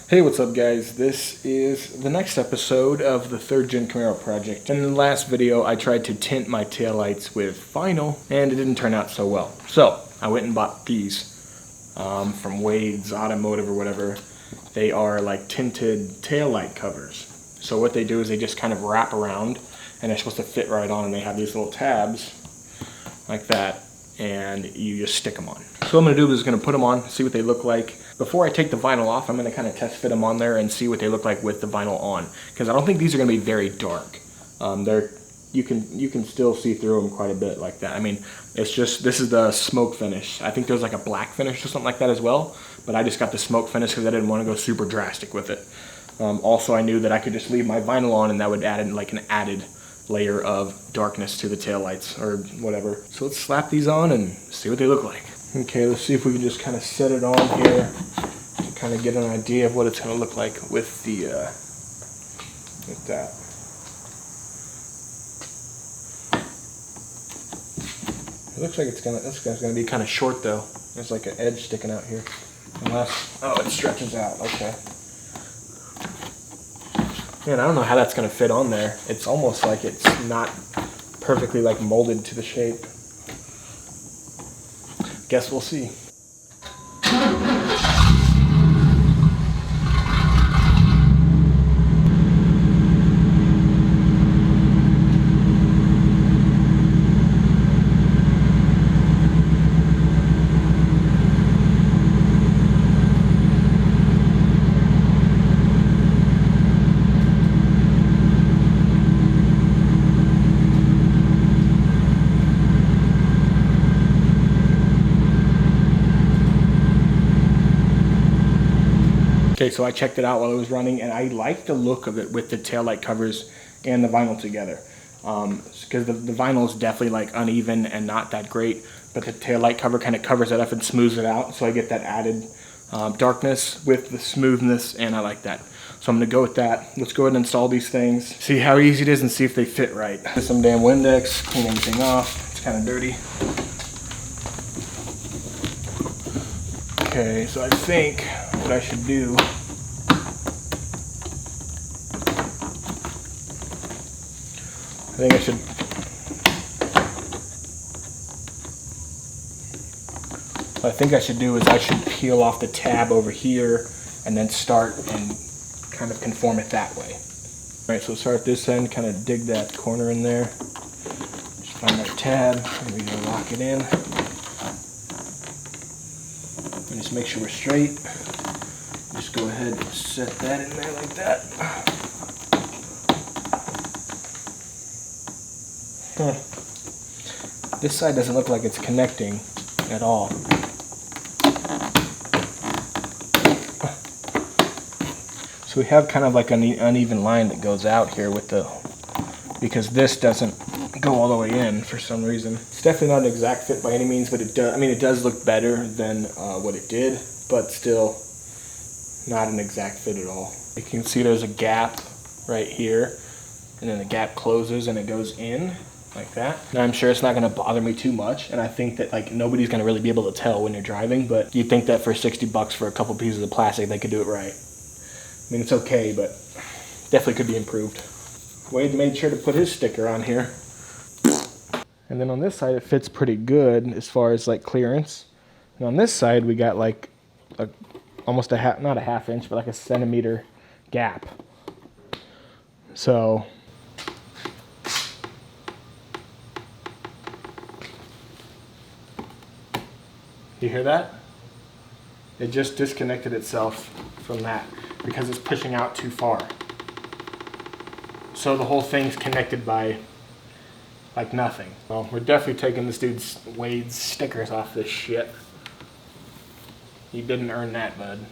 Hey, what's up guys? This is the next episode of the 3rd Gen Camaro project. In the last video, I tried to tint my taillights with vinyl, and it didn't turn out so well. So, I went and bought these from Iroc-z Automotive or whatever. They are like tinted taillight covers. So what they do is they just kind of wrap around, and they're supposed to fit right on, and they have these little tabs like that, and you just stick them on. So what I'm going to do is going to put them on, see what they look like. Before I take the vinyl off, I'm going to kind of test fit them on there and see what they look like with the vinyl on. Because I don't think these are going to be very dark. You can still see through them quite a bit like that. I mean, it's just, this is the smoke finish. I think there's like a black finish or something like that as well. But I just got the smoke finish because I didn't want to go super drastic with it. Also, I knew that I could just leave my vinyl on and that would add in like an added layer of darkness to the taillights or whatever. So let's slap these on and see what they look like. Okay, let's see if we can just kind of set it on here to kind of get an idea of what it's going to look like with the with that. It looks like this guy's gonna be kind of short though. There's like an edge sticking out here. Unless, oh, it stretches out. Okay. Man, I don't know how that's gonna fit on there. It's almost like it's not perfectly like molded to the shape. Guess we'll see. Okay, so I checked it out while it was running, and I like the look of it with the taillight covers and the vinyl together. Because the vinyl is definitely like uneven and not that great, but the taillight cover kind of covers it up and smooths it out, so I get that added darkness with the smoothness, and I like that. So I'm going to go with that. Let's go ahead and install these things, see how easy it is, and see if they fit right. There's some damn Windex, clean everything off. It's kind of dirty. Okay, so I think what I should do, what I think I should do is I should peel off the tab over here and then start and kind of conform it that way. Alright, so start at this end, kind of dig that corner in there. Just find that tab, and we're going to lock it in. And just make sure we're straight. Just go ahead and set that in there like that. This side doesn't look like it's connecting at all. So we have kind of like an uneven line that goes out here with the, because this doesn't go all the way in for some reason. It's definitely not an exact fit by any means, but it does. I mean, it does look better than what it did, but still not an exact fit at all. You can see there's a gap right here, and then the gap closes and it goes in like that. Now I'm sure it's not going to bother me too much, and I think that like nobody's going to really be able to tell when you're driving, but you'd think that for 60 bucks for a couple pieces of plastic they could do it right. I mean, it's okay, but definitely could be improved. Wade made sure to put his sticker on here. And then on this side, it fits pretty good as far as like clearance. And on this side, we got like almost a half, not a half inch, but like a centimeter gap. So you hear that? It just disconnected itself from that because it's pushing out too far. So the whole thing's connected by like nothing. Well, we're definitely taking this dude's Wade's stickers off this shit. You didn't earn that, bud.